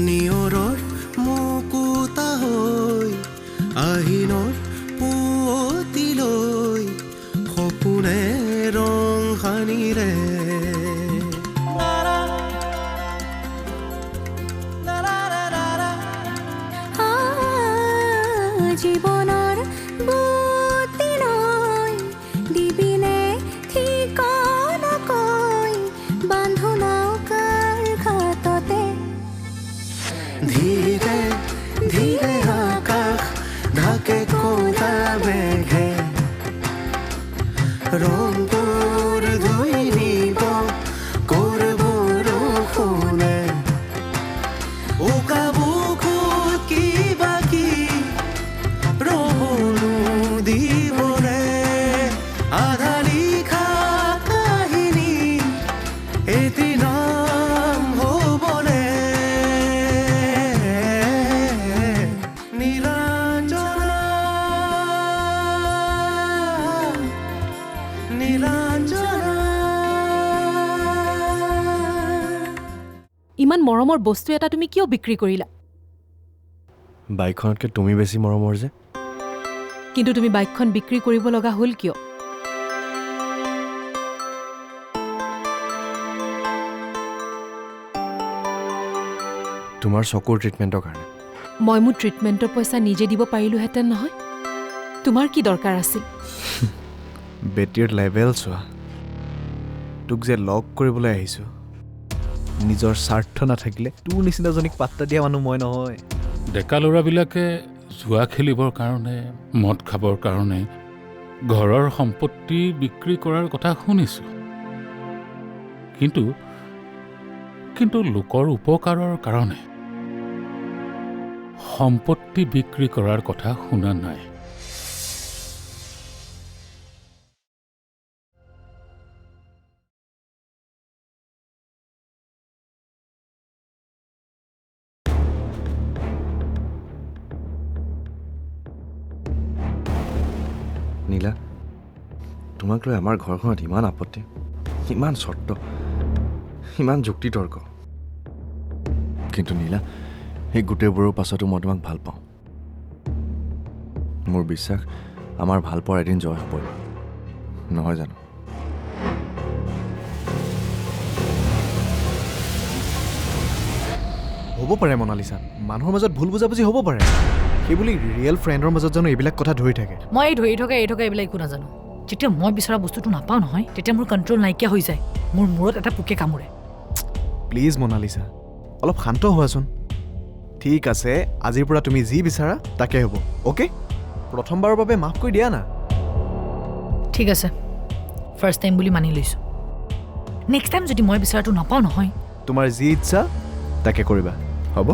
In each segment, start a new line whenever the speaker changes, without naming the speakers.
নিয়ৰৰ মুকুতা হৈ আহিনৰ পুৱতিলৈ সপোনে ৰং সানিৰে
জীৱনৰ বুটিলৈ দিবিনে ঠিকনাকৈ বান্ধো নৌকাৰ ঘাটতে
ধীৰে ধীৰে আকাশ ঢাকে ক'লা মেঘে ৰংপুৰ ধুই নিব ক'ৰ বৰষুণে উকা বুকুত কিবা কি ৰহণু দিবনে আধা লিখা কাহিনী এদিন হ'বনে নীলাঞ্জনা নীলাঞ্জনা
ইমান মৰমৰ বস্তু এটা তুমি কিয় বিক্ৰী কৰিলা?
বাইকখনতকৈ তুমি বেছি মৰমৰ যে।
কিন্তু তুমি বাইকখন বিক্ৰী কৰিব লগা হ'ল কিয়?
তোমাৰ চকুৰ ট্ৰিটমেণ্টৰ কাৰণে।
মই মোৰ ট্ৰিটমেণ্টৰ পইচা নিজে দিব পাৰিলোহেঁতেন নহয়। তোমাৰ কি দৰকাৰ আছিল?
বেটীৰ লেভেল চোৱা। তোক যে লগ কৰিবলৈ আহিছোঁ, নিজৰ স্বাৰ্থ নাথাকিলে তোৰ নিচিনাজনীক পাত্তা দিয়া মানুহ মই নহয়।
ডেকা ল'ৰাবিলাকে জুৱা খেলিবৰ কাৰণে, মদ খাবৰ কাৰণে ঘৰৰ সম্পত্তি বিক্ৰী কৰাৰ কথা শুনিছোঁ। কিন্তু লোকৰ উপকাৰৰ কাৰণে সম্পত্তি বিক্ৰী কৰাৰ কথা শুনা নাই।
নীলা, তোমাক লৈ আমাৰ ঘৰখনত ইমান আপত্তি, ইমান চৰ্ত, ইমান যুক্তিতৰ্ক। কিন্তু নীলা, সেই গোটেইবোৰৰ পাছতো মই তোমাক ভাল পাওঁ। মোৰ বিশ্বাস আমাৰ ভাল পোৱাৰ এদিন জয় হ'বই, নহয় জানো? হ'ব পাৰে মনালিছা, মানুহৰ মাজত ভুল বুজাবুজি হ'ব পাৰে। সেইবুলি ৰিয়েল ফ্ৰেণ্ডৰ মাজত জানো এইবিলাক কথা ধৰি থাকে?
মই ধৰি থকা এইবিলাক একো নাজানো। যেতিয়া মই বিচৰা বস্তুটো নাপাওঁ নহয়, তেতিয়া মোৰ কণ্ট্ৰল নাইকিয়া হৈ যায়। মোৰ মূৰত এটা পোকে কামোৰে।
প্লিজ মনালিছা, অলপ শান্ত হোৱাচোন। ঠিক আছে, আজিৰ পৰা তুমি যি বিচাৰা তাকে হ'ব, অ'কে? প্ৰথমবাৰৰ বাবে মাফ কৰি দিয়া না।
ঠিক আছে, ফাৰ্ষ্ট টাইম বুলি মানি লৈছোঁ। নেক্সট টাইম যদি মই বিচৰাটো নাপাওঁ নহয়,
তোমাৰ যি ইচ্ছা তাকে কৰিবা, হ'ব?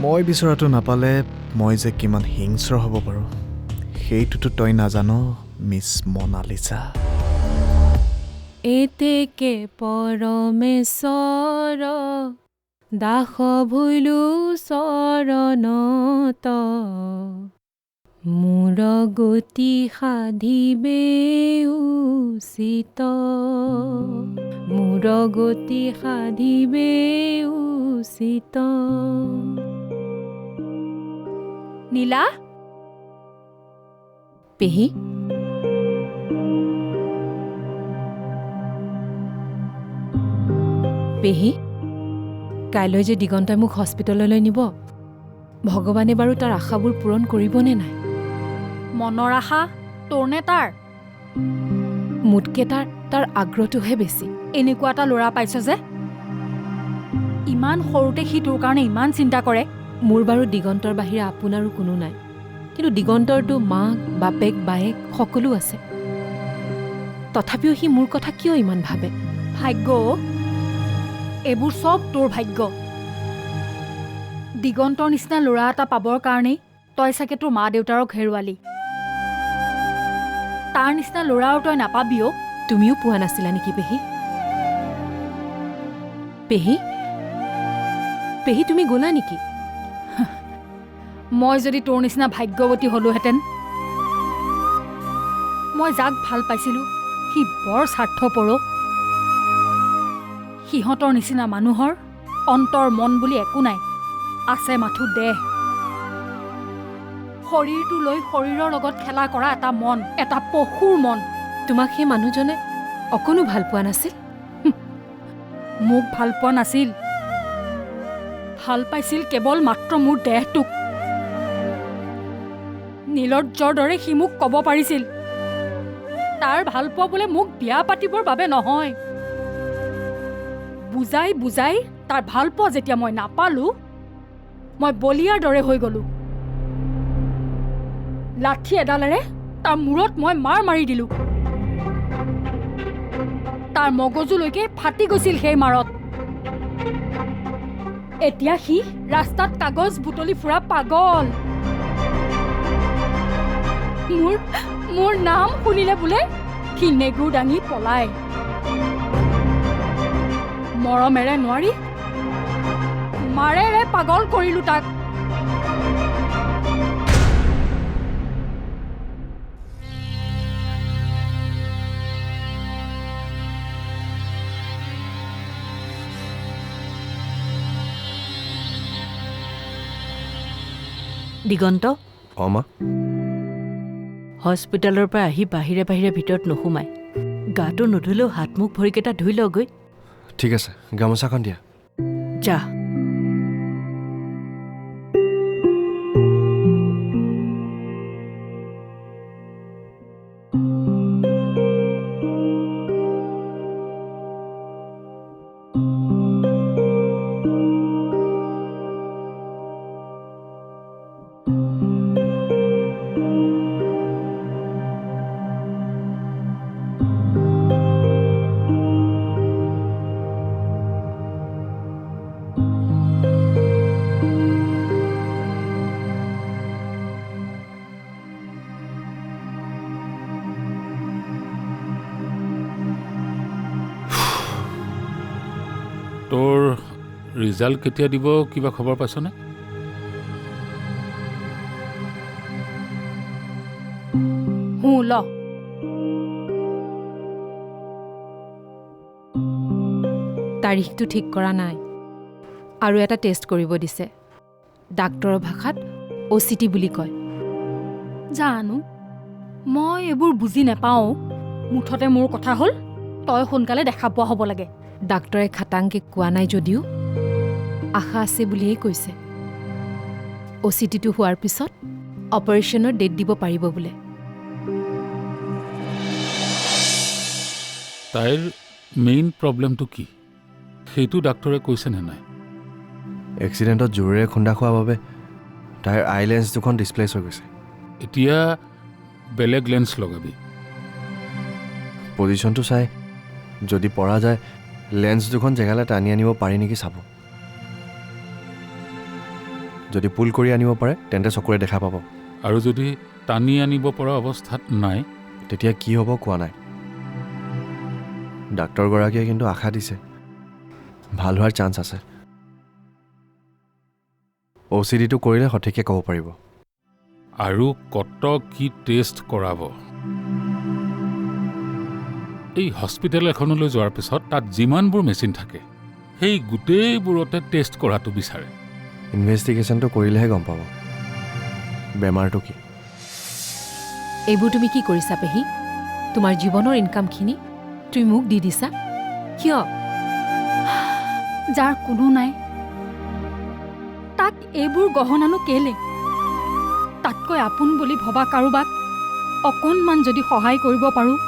মই বিচৰাটো নাপালে মই যে কিমান হিংস্ৰ হ'ব পাৰোঁ সেইটোতো তই নাজানো, মিছ মনালিছা।
এতেকে পৰমেশ্বৰ দাস ভুলো চৰণত মোৰ গতি সাধিবে উচিত, মোৰ গতি সাধিবে উচিত। নীলা? পেহী? পেহী, কাইলৈ যে দিগন্তই মোক হস্পিটেললৈ নিব, ভগৱানে বাৰু তাৰ আশাবোৰ পূৰণ কৰিবনে নাই?
মনৰ আশা তোৰ নে তাৰ?
মোতকে তাৰ আগ্ৰহটোহে বেছি।
এনেকুৱা এটা ল'ৰা পাইছ যে ইমান সৰুতে সি তোৰ কাৰণে ইমান চিন্তা কৰে।
মোৰ বাৰু দিগন্তৰ বাহিৰে আপোনাৰো কোনো নাই, কিন্তু দিগন্তৰতো মাক, বাপেক, বায়েক সকলো আছে। তথাপিও সি মোৰ কথা কিয় ইমান ভাবে?
ভাগ্য, এইবোৰ চব তোৰ ভাগ্য। দিগন্তৰ নিচিনা ল'ৰা এটা পাবৰ কাৰণেই তই চাগে তোৰ মা দেউতাৰক হেৰুৱালি। তাৰ নিচিনা ল'ৰাও তই নাপাবিও।
তুমিও পোৱা নাছিলা নেকি পেহী? পেহী পেহী তুমি গ'লা নেকি?
মই যদি তোৰ নিচিনা ভাগ্যৱতী হলোহেঁতেন মই যাক ভাল পাইছিলোঁ সি বৰ স্বাৰ্থপৰ। সিহঁতৰ নিচিনা মানুহৰ অন্তৰ মন বুলি একো নাই, আছে মাথো দেহ। শৰীৰটো লৈ শৰীৰৰ লগত খেলা কৰা এটা মন, এটা পশুৰ মন।
তোমাক সেই মানুহজনে অকণো ভাল পোৱা নাছিল?
মোক ভাল পোৱা নাছিল, ভাল পাইছিল কেৱল মাত্ৰ মোৰ দেহটোক। নীলজ্জৰ দৰে সি মোক ক'ব পাৰিছিল তাৰ ভাল পোৱা বোলে মোক বিয়া পাতিবৰ বাবে নহয়। বুজাই বুজাই তাৰ ভাল পোৱা যেতিয়া মই নাপালোঁ, মই বলিয়াৰ দৰে হৈ গ'লোঁ। লাঠি এডালেৰে তাৰ মূৰত মই মাৰ মাৰি দিলোঁ। তাৰ মগজুলৈকে ফাটি গৈছিল সেই মাৰত। এতিয়া সি ৰাস্তাত কাগজ বুটলি ফুৰা পাগল। মোৰ নাম শুনিলে বোলে সি নেগুৰ দাঙি পলায়। মৰমেৰে নোৱাৰি মাৰেৰে পাগল কৰিলোঁ তাক।
দিগন্ত,
মা
হস্পিটেলৰ পৰা আহি বাহিৰে বাহিৰে ভিতৰত নোসোমাই, গাটো নুধুলেও হাত মুখ ভৰিকেইটা ধুই লগৈ।
ঠিক আছে, গামোচাখন দিয়া।
যা।
তোৰ ৰিজাল্ট কেতিয়া দিব কিবা খবৰ পাইছনে?
ল
তাৰিখটো ঠিক কৰা নাই, আৰু এটা টেষ্ট কৰিব দিছে। ডাক্তৰৰ ভাষাত OCT বুলি কয়।
জানো, মই এইবোৰ বুজি নাপাওঁ। মুঠতে মোৰ কথা হ'ল তই সোনকালে দেখা পোৱা হ'ব লাগে।
ডাক্তৰে খাটাংকে কোৱা নাই যদিও আশা আছে বুলিয়েই কৈছে। OCTটো হোৱাৰ পিছত অপাৰেশ্যনৰ ডেট দিব পাৰিব বোলে।
তাইৰ মেইন প্ৰব্লেমটো কি সেইটো ডাক্তৰে কৈছেনে নাই?
এক্সিডেণ্টত জোৰেৰে খুন্দা খোৱাৰ বাবে তাইৰ আই লেন্স দুখন ডিছপ্লেচ হৈ গৈছে।
এতিয়া বেলেগ লেন্স লগাবি।
পজিশ্যনটো চাই যদি পৰা যায় লেন্স দুখন জেগালৈ টানি আনিব পাৰি নেকি চাব। যদি পুল কৰি আনিব পাৰে তেন্তে চকুৰে দেখা পাব।
আৰু যদি টানি আনিব পৰা অৱস্থাত নাই
তেতিয়া কি হ'ব কোৱা নাই। ডাক্তৰগৰাকীয়ে কিন্তু আশা দিছে ভাল হোৱাৰ চান্স আছে। OCDটো কৰিলে সঠিককৈ ক'ব পাৰিব।
আৰু কত কি টেষ্ট কৰাব? এই হস্পিটেল এখনলৈ যোৱাৰ পিছত তাত যিমানবোৰ মেচিন থাকে সেই গোটেইবোৰতে টেষ্ট কৰাটো বিচাৰে।
ইনভেষ্টিগেশ্যনটো কৰিলেহে গম পাব বেমাৰটো কি।
এইবোৰ তুমি কি কৰিছা পেহী? তোমাৰ জীৱনৰ ইনকামখিনি তুমি মোক দি দিছা কিয়?
যাৰ কোনো নাই তাক এইবোৰ গহনানো কেলে? তাতকৈ আপোন বুলি ভবা কাৰোবাক অকণমান যদি সহায় কৰিব পাৰোঁ,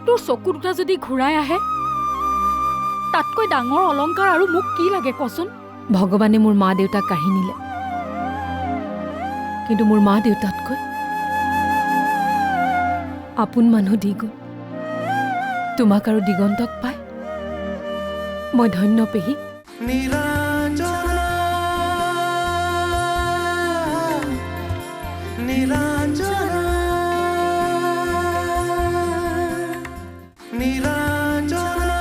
তোৰ চকু দুটা যদি ঘূৰাই আহে, তাতকৈ ডাঙৰ অলংকাৰ আৰু মোক কি লাগে কচোন?
ভগৱানে মোৰ মা দেউতাক কাঢ়ি নিলে, কিন্তু মোৰ মা দেউতাতকৈ আপোন মানুহ দি গ'ল। তোমাক আৰু দিগন্তক পাই মই ধন্য পেহী।
নীলাঞ্জনা নীলাঞ্জনা নীলাঞ্জনা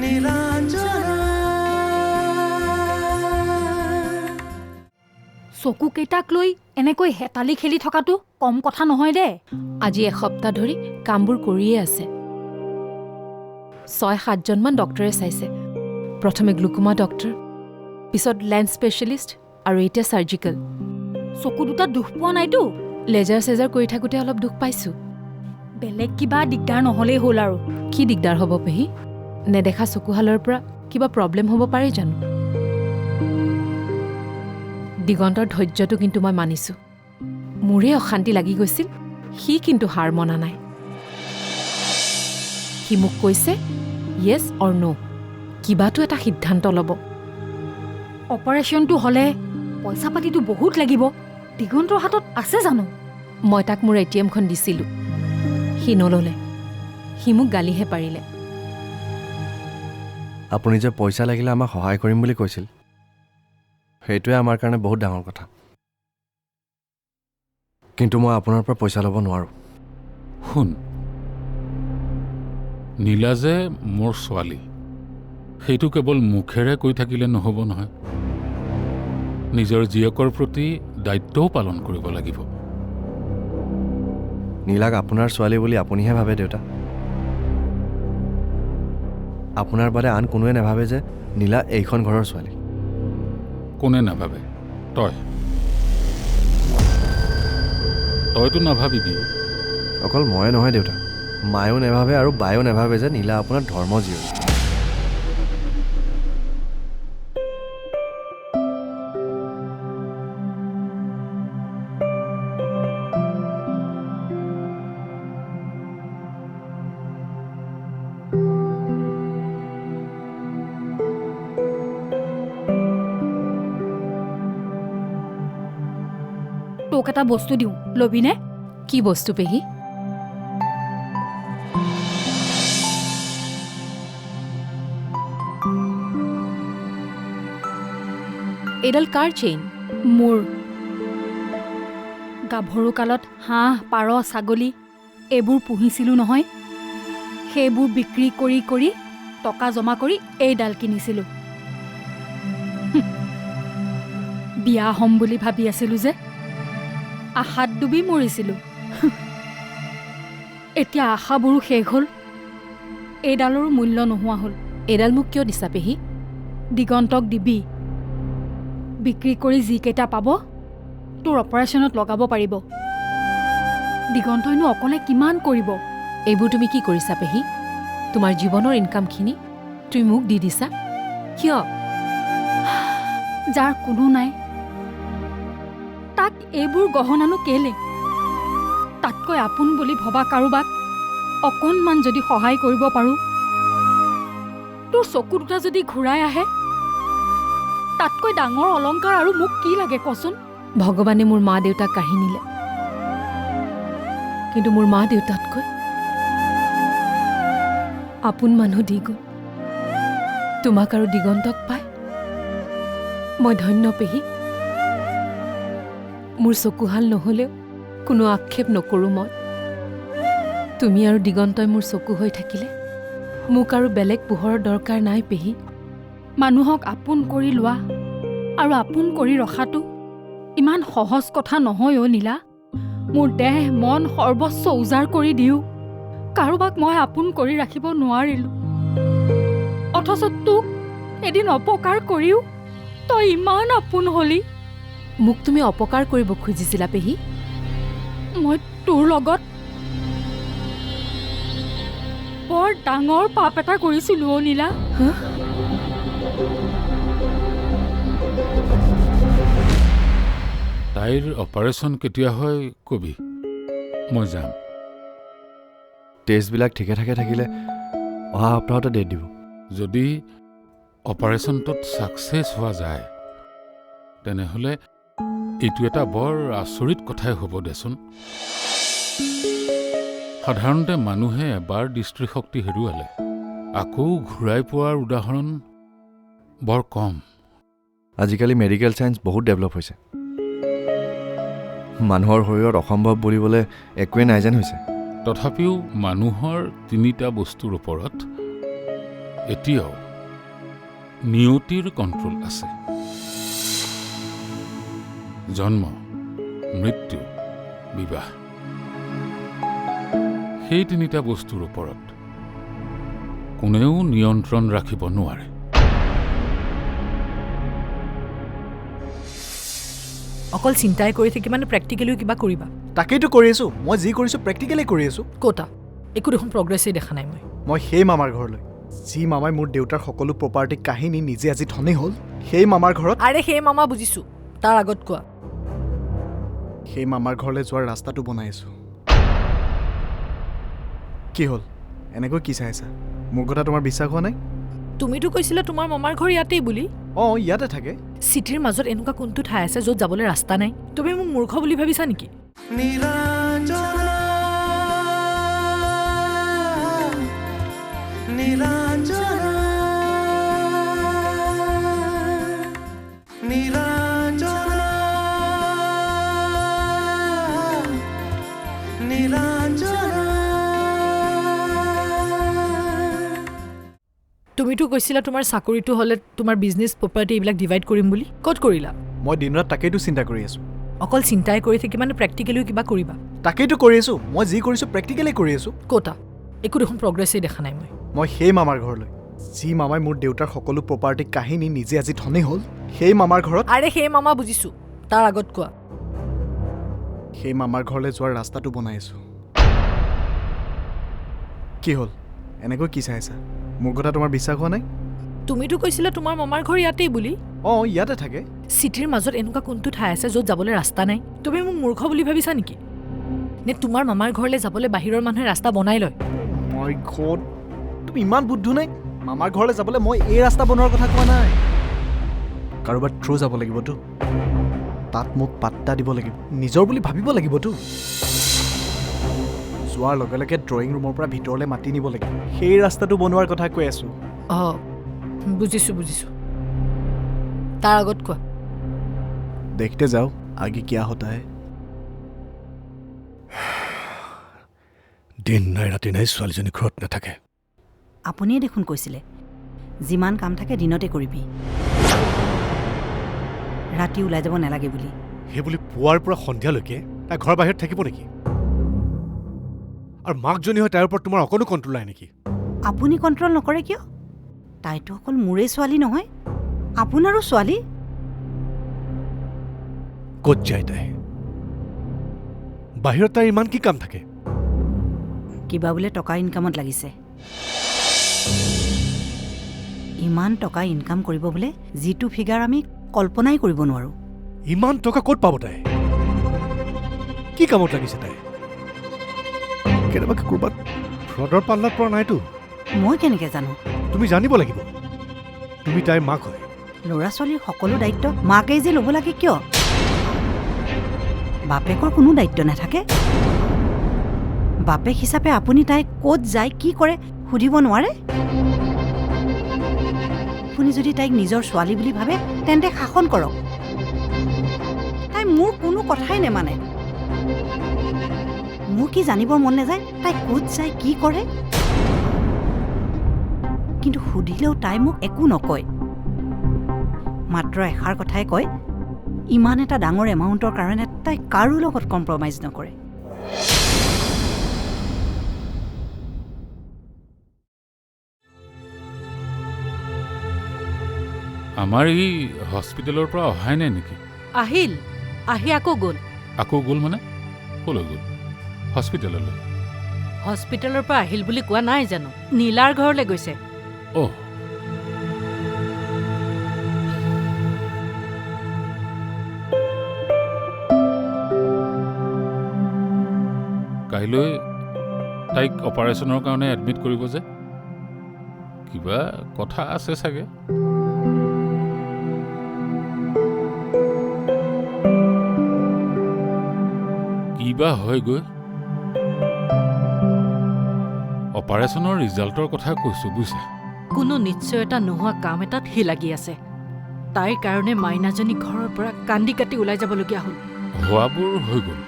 নীলাঞ্জনা
চকুকেইটাক লৈ এনেকৈ হেতালি খেলি থকাটো কম কথা নহয় দে।
আজি এসপ্তাহ ধৰি কামবোৰ কৰিয়ে আছে। 6-7জনমান ডক্টৰে চাইছে। প্ৰথমে গ্লুকোমা ডক্টৰ, পিছত লেন্স স্পেচিয়েলিষ্ট আৰু এতিয়া চাৰ্জিকেল।
চকু দুটা দুখ পোৱা নাইতো?
লেজাৰ চেজাৰ কৰি থাকোঁতে অলপ দুখ পাইছোঁ।
বেলেগ কিবা দিগদাৰ নহ'লেই হ'ল আৰু।
কি দিগদাৰ হ'ব পেহী? নেদেখা চকুহালৰ পৰা কিবা প্ৰব্লেম হ'ব পাৰে জানো? দিগন্তৰ ধৈৰ্যটো কিন্তু মই মানিছোঁ। মোৰে অশান্তি লাগি গৈছিল, সি কিন্তু হাৰ মনা নাই। সি মোক কৈছে য়েছ অৰ ন', কিবাটো এটা সিদ্ধান্ত ল'ব।
অপাৰেশ্যনটো হ'লে পইচা পাতিটো বহুত লাগিব। দিগন্তৰ হাতত আছে জানো?
মই তাক মোৰ ATMখন দিছিলোঁ, সি নল'লে। সি মোক গালিহে পাৰিলে।
আপুনি যে পইচা লাগিলে আমাক সহায় কৰিম বুলি কৈছিল, সেইটোৱে আমাৰ কাৰণে বহুত ডাঙৰ কথা। কিন্তু মই আপোনাৰ পৰা পইচা ল'ব নোৱাৰোঁ।
শুন, নীলা যে মোৰ ছোৱালী, সেইটো কেৱল মুখেৰে কৈ থাকিলে নহ'ব নহয়। নিজৰ জীয়েকৰ প্ৰতি দায়িত্বও পালন কৰিব লাগিব।
নীলাক আপোনাৰ ছোৱালী বুলি আপুনিহে ভাবে দেউতা। আপোনাৰ বাদে আন কোনোৱে নাভাবে যে নীলা এইখন ঘৰৰ ছোৱালী।
কোনে নাভাবে? তইতো নাভাবিবি।
অকল ময়ে নহয় দেউতা, মায়েও নাভাবে আৰু বায়েও নাভাবে যে নীলা আপোনাৰ ধৰ্ম জীয়ৰী।
তোক এটা বস্তু দিওঁ, ল'বিনে?
কি বস্তু পেহী? এইডাল কাৰ চেইন?
মোৰ। গাভৰু কালত হাঁহ, পাৰ, ছাগলী এইবোৰ পুহিছিলোঁ নহয়। সেইবোৰ বিক্ৰী কৰি কৰি টকা জমা কৰি এইডাল কিনিছিলোঁ। বিয়া হ'ম বুলি ভাবি আছিলোঁ যে, আশাত ডুবি মৰিছিলোঁ। এতিয়া আশাবোৰো শেষ হ'ল, এইডালৰো মূল্য নোহোৱা হ'ল।
এইডাল মোক কিয় দিছা পেহী?
দিগন্তক দিবি। বিক্ৰী কৰি যিকেইটা পাব তোৰ অপাৰেশ্যনত লগাব পাৰিব। দিগন্তইনো অকলে কিমান কৰিব?
এইবোৰ তুমি কি কৰিছা পেহী? তোমাৰ জীৱনৰ ইনকামখিনি তুমি মোক দি দিছা কিয়?
যাৰ কোনো নাই তাক এইবোৰ গহনানো কেলে? তাতকৈ আপোন বুলি ভবা কাৰোবাক অকণমান যদি সহায় কৰিব পাৰোঁ, তোৰ চকু দুটা যদি ঘূৰাই আহে, তাতকৈ ডাঙৰ অলংকাৰ আৰু মোক কি লাগে কচোন?
ভগৱানে মোৰ মা দেউতাক কাঢ়ি নিলে, কিন্তু মোৰ মা দেউতাতকৈ আপোন মানুহ দি গ'ল। তোমাক আৰু দিগন্তক পাই মই ধন্য পেহী। মোৰ চকুহাল নহ'লেও কোনো আক্ষেপ নকৰোঁ মই। তুমি আৰু দিগন্তই মোৰ চকু হৈ থাকিলে মোক আৰু বেলেগ পোহৰৰ দৰকাৰ নাই পেহী।
মানুহক আপোন কৰি লোৱা আৰু আপোন কৰি ৰখাটো ইমান সহজ কথা নহয় অ' নীলা। মোৰ দেহ মন সৰ্বস্ব উজাৰ কৰি দিওঁ কাৰোবাক মই আপোন কৰি ৰাখিব নোৱাৰিলোঁ। অথচ তোক এদিন অপকাৰ কৰিও তই ইমান আপোন হলি।
মোক তুমি অপকাৰ কৰিব খুজিছিলা পেহী?
মই তোৰ লগত বৰ ডাঙৰ পাপ এটা কৰিছিলোঁ অ' নীলা।
তাইৰ অপাৰেশ্যন কেতিয়া হয় কবি, মই যাম।
টেষ্টবিলাক ঠিকে ঠাকে থাকিলে অহা সপ্তাহতে ডেট দিব।
যদি অপাৰেশ্যনটোত ছাকচেছ হোৱা যায়, তেনেহ'লে এইটো এটা বৰ আচৰিত কথাই হ'ব দেচোন। সাধাৰণতে মানুহে এবাৰ দৃষ্টিশক্তি হেৰুৱালে আকৌ ঘূৰাই পোৱাৰ উদাহৰণ বৰ কম।
আজিকালি মেডিকেল ছায়েন্স বহুত ডেভেলপ হৈছে। মানুহৰ শৰীৰত অসম্ভৱ বুলিবলৈ একোৱেই নাই যেন হৈছে।
তথাপিও মানুহৰ তিনিটা বস্তুৰ ওপৰত এতিয়াও নিয়তিৰ কণ্ট্ৰল আছে। জন্ম, মৃত্যু, বিবাহ, সেই তিনিটা বস্তুৰ ওপৰত কোনেও নিয়ন্ত্ৰণ ৰাখিব নোৱাৰে।
অকল চিন্তাই কৰি থাকি মানে প্ৰেক্টিকেলিও কিবা কৰিবা?
তাকেইতো কৰি আছোঁ, মই যি কৰিছোঁ প্ৰেক্টিকেলি কৰি আছোঁ।
ক'তা একো দেখোন প্ৰগ্ৰেছেই দেখা নাই
মই সেই মামাৰ ঘৰলৈ, যি মামাই মোৰ দেউতাৰ সকলো প্ৰপাৰ্টি কাহিনী নিজে আজি ধনী হ'ল, সেই মামাৰ ঘৰত।
আৰে সেই মামা বুজিছোঁ, তাৰ আগত কোৱা।
সেই মামাৰ ঘৰলৈ যোৱাৰ ৰাস্তাটো বনাই আছোঁ। কি হ'ল এনেকৈ কি চাই আছা? মোৰ কথা তোমাৰ বিশ্বাস হোৱা নাই?
তুমিতো কৈছিলা তোমাৰ মামাৰ ঘৰ ইয়াতেই বুলি।
অঁ, ইয়াতে থাকে।
চিটিৰ মাজত এনেকুৱা কোনটো ঠাই আছে য'ত যাবলৈ ৰাস্তা নাই? তুমি মোক মূৰ্খ বুলি ভাবিছা নেকি?
নীলাঞ্জনা নীলাঞ্জনা নীলাঞ্জনা নীলাঞ্জনা।
তুমিতো কৈছিলা তোমাৰ চাকৰিটো হ'লে তোমাৰ বিজনেছ প্ৰপাৰ্টি এইবিলাক ডিভাইড কৰিম বুলি। ক'ত কৰিলা?
মই দিনৰাত তাকেইতো চিন্তা কৰি আছোঁ।
অকল চিন্তাই কৰি থাকি মানে প্ৰেক্টিকেলিও কিবা কৰিবা?
তাকেইতো কৰি আছোঁ, মই যি কৰিছোঁ প্ৰেক্টিকেলি কৰি আছোঁ।
ক'তা একো দেখোন প্ৰগ্ৰেছেই দেখা নাই
মই সেই মামাৰ ঘৰলৈ, যি মামাই মোৰ দেউতাৰ সকলো প্ৰপাৰ্টি কাহিনী নিজে আজি ধনী হ'ল, সেই মামাৰ ঘৰত।
আৰে সেই মামা বুজিছোঁ, তাৰ আগত কোৱা।
সেই মামাৰ ঘৰলৈ যোৱাৰ ৰাস্তাটো বনাই আছোঁ। কি হ'ল এনেকৈ কি চাই আছা? মোৰ কথা তোমাৰ বিশ্বাস হোৱা নাই?
তুমিতো কৈছিলা তোমাৰ মামাৰ ঘৰ ইয়াতেই বুলি।
অঁ, ইয়াতে থাকে।
চিটিৰ মাজত এনেকুৱা কোনটো ঠাই আছে য'ত যাবলৈ ৰাস্তা নাই? তুমি মোক মূৰ্খ বুলি ভাবিছা নেকি? নে তোমাৰ মামাৰ ঘৰলৈ যাবলৈ বাহিৰৰ মানুহে ৰাস্তা বনাই লয়?
মই ঘৰত তুমি ইমান বুদ্ধু নাই? মামাৰ ঘৰলৈ যাবলৈ মই এই ৰাস্তা বনোৱাৰ কথা কোৱা নাই। কাৰোবাৰ থ্ৰু যাব লাগিবতো, তাত মোক পাত্তা দিব লাগিব, নিজৰ বুলি ভাবিব লাগিবতো। যোৱাৰ লগে লগে ড্ৰয়িং ৰুমৰ পৰা ভিতৰলৈ মাতি নিব লাগিব, সেই ৰাস্তাটো বনোৱাৰ কথা কৈ আছোঁ।
অঁ, বুজিছোঁ বুজিছোঁ, তাৰ আগত কোৱা।
দেখতে যাও আগে কিয়া হতা হে।
দিন নাই ৰাতি নাই ছোৱালীজনী ঘৰত নাথাকে।
আপুনিয়ে দেখোন কৈছিলে যিমান কাম থাকে দিনতে কৰিবি, ৰাতি ওলাই যাব নালাগে বুলি।
সেইবুলি পুৱাৰ পৰা সন্ধিয়ালৈকে তাই ঘৰৰ বাহিৰত থাকিব নেকি? আৰু মাকজনী হয় তাইৰ ওপৰত তোমাৰ অকণো কণ্ট্ৰল নাই নেকি?
আপুনি কণ্ট্ৰল নকৰে কিয়? তাইতো অকল মোৰেই ছোৱালী নহয়, আপোনাৰো ছোৱালী।
ক'ত যায় তাই? বাহিৰত তাইৰ ইমান কি কাম থাকে?
কিবা বোলে টকা ইনকামত লাগিছে। ইমান টকা ইনকাম কৰিব বোলে যিটো ফিগাৰ আমি কল্পনাই কৰিব নোৱাৰোঁ।
ইমান টকা ক'ত পাব তাই? কি কামত লাগিছে তাই? কেনেবাকৈ ক'ৰবাত ফ্ৰডৰ পাল্লাত পৰা নাইতো?
মই কেনেকৈ জানো?
তুমি জানিব লাগিব, তুমি তাইৰ মাক হয়।
ল'ৰা ছোৱালীৰ সকলো দায়িত্ব মাকেই যে ল'ব লাগে কিয়? বাপেকৰ কোনো দায়িত্ব নাথাকে? বাপেক হিচাপে আপুনি তাই ক'ত যায় কি কৰে সুধিব নোৱাৰে? আপুনি যদি তাইক নিজৰ ছোৱালী বুলি ভাবে তেন্তে শাসন কৰক। তাই মোৰ কোনো কথাই নেমানে। মোৰ কি জানিবৰ মন নাযায় তাই ক'ত যায় কি কৰে? কিন্তু সুধিলেও তাই মোক একো নকয়, মাত্ৰ এষাৰ কথাই কয়, ইমান এটা ডাঙৰ এমাউণ্টৰ কাৰণে তাই কাৰো লগত কম্প্ৰমাইজ নকৰে।
আমাৰ এই হস্পিটেলৰ পৰা অহাই নাই নেকি?
আহিল, আহি আকৌ গ'ল।
আকৌ গ'ল মানে? ক'লৈ গ'ল? হস্পিটেললৈ?
হস্পিটেলৰ পৰা আহিল বুলি কোৱা নাই জানো? নীলাৰ ঘৰলৈ গৈছে।
অ', কাইলৈ তাইক অপাৰেশ্যনৰ কাৰণে এডমিট কৰিব যে, কিবা কথা আছে চাগে। কিবা হয় গৈ? অপাৰেশ্যনৰ ৰিজাল্টৰ কথা কৈছোঁ বুজিছা।
কোনো নিশ্চয়তা নোহোৱা কাম এটাত সি লাগি আছে। তাইৰ কাৰণে মাইনাজনী ঘৰৰ পৰা কান্দি কাটি ওলাই যাবলগীয়া হ'ল।
হোৱাবোৰ হৈ গ'ল,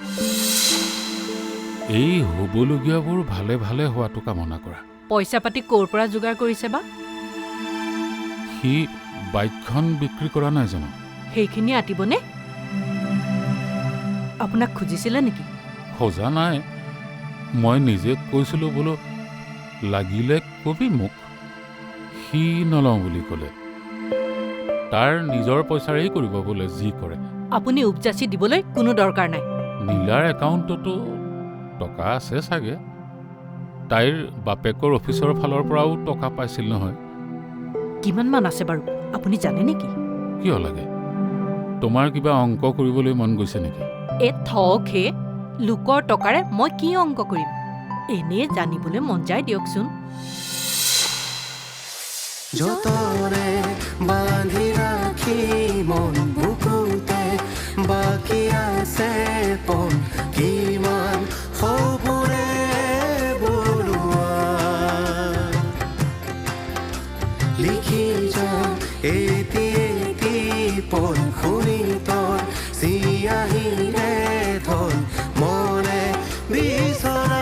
এই হ'বলগীয়াবোৰ ভালে ভালে হোৱাটো কামনা কৰা।
পইচা পাতি ক'ৰ পৰা যোগাৰ কৰিছে বা?
সি বাইকখন বিক্ৰী কৰা নাই জানো?
সেইখিনি আতিবনে? আপোনাক খুজিছিলে নেকি?
খোজা নাই, মই নিজে কৈছিলোঁ বোলো লাগিলে কবি মোক। সি নলওঁ বুলি ক'লে। তাৰ নিজৰ পইচাৰেই কৰিব বোলে যি কৰে।
আপুনি উপজাচি দিবলৈ কোনো দৰকাৰ নাই।
নীলাৰ একাউণ্টতো টকা আছে চাগে। তাইৰ বাপেকৰ অফিচৰ ফালৰ পৰাও টকা পাইছিল নহয়।
কিমানমান আছে বাৰু আপুনি জানে নেকি?
কিয় লাগে? তোমাৰ কিবা অংক কৰিবলৈ মন গৈছে নেকি?
এ থকহে, লোকৰ টকাৰে মই কি অংক কৰিম? এনে জানিবলৈ মন যায় দিয়কচোন।
যতনে বান্ধি ৰাখি মন বুকুতে বাকী আছে পন কিমান সপোনে বলোৱা লিখি যাম এটি এটি পন শুনি তন চিয়াহিৰে ধন মনে বিচৰা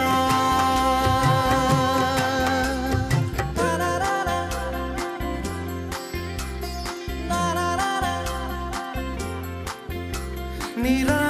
নীলা